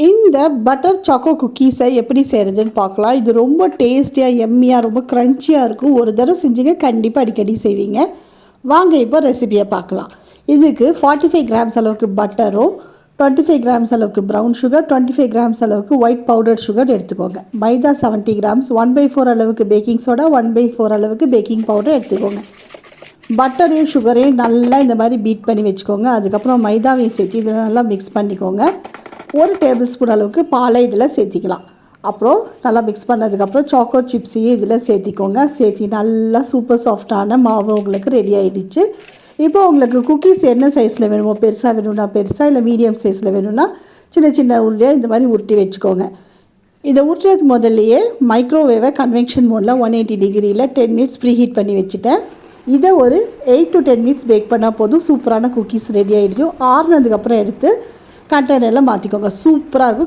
இந்த butter choco குக்கீஸை எப்படி செய்கிறதுன்னு பார்க்கலாம். இது ரொம்ப டேஸ்டியாக எம்மியாக ரொம்ப க்ரன்ச்சியாக இருக்கும். ஒரு தடவை செஞ்சீங்க கண்டிப்பாக அடிக்கடி செய்வீங்க. வாங்க இப்போ ரெசிபியை பார்க்கலாம். இதுக்கு 45 கிராம்ஸ் அளவுக்கு பட்டரும் 25 கிராம்ஸ் அளவுக்கு ப்ரௌன் சுகர் 25 கிராம்ஸ் அளவுக்கு ஒயிட் பவுடர் சுகர் எடுத்துக்கோங்க. மைதா 70 கிராம்ஸ் 1/4 அளவுக்கு பேக்கிங் சோடா 1/4 அளவுக்கு பேக்கிங் பவுடர் எடுத்துக்கோங்க. பட்டரையும் சுகரையும் நல்லா இந்த மாதிரி பீட் பண்ணி வச்சுக்கோங்க. அதுக்கப்புறம் மைதாவையும் சேர்த்து இதில் நல்லா மிக்ஸ் பண்ணிக்கோங்க. 1 டேபிள் ஸ்பூன் அளவுக்கு பாலை இதில் சேர்த்திக்கலாம். அப்புறம் நல்லா மிக்ஸ் பண்ணதுக்கப்புறம் சாக்கோ சிப்ஸையும் இதில் சேர்த்திக்கோங்க. சேர்த்தி நல்லா சூப்பர் சாஃப்டான மாவு உங்களுக்கு ரெடி ஆகிடுச்சு. இப்போ உங்களுக்கு குக்கீஸ் என்ன சைஸில் வேணுமோ, பெருசாக வேணும்னா பெருசாக, இல்லை மீடியம் சைஸில் வேணும்னா சின்ன சின்ன உருளையாக இந்த மாதிரி உருட்டி வச்சுக்கோங்க. இதை உருட்டுறது முதல்லையே மைக்ரோவேவை கன்வெக்ஷன் மோடில் 180 டிகிரியில் 10 மினிட்ஸ் ப்ரீ ஹீட் பண்ணி வச்சுட்டேன். இதை ஒரு 8 to 10 மினிட்ஸ் பேக் பண்ணால் போதும். சூப்பரான குக்கீஸ் ரெடி ஆகிடுச்சு. ஆறுனதுக்கப்புறம் எடுத்து கண்டெய்னரில் மாற்றிக்கோங்க. சூப்பராக இருக்கும்.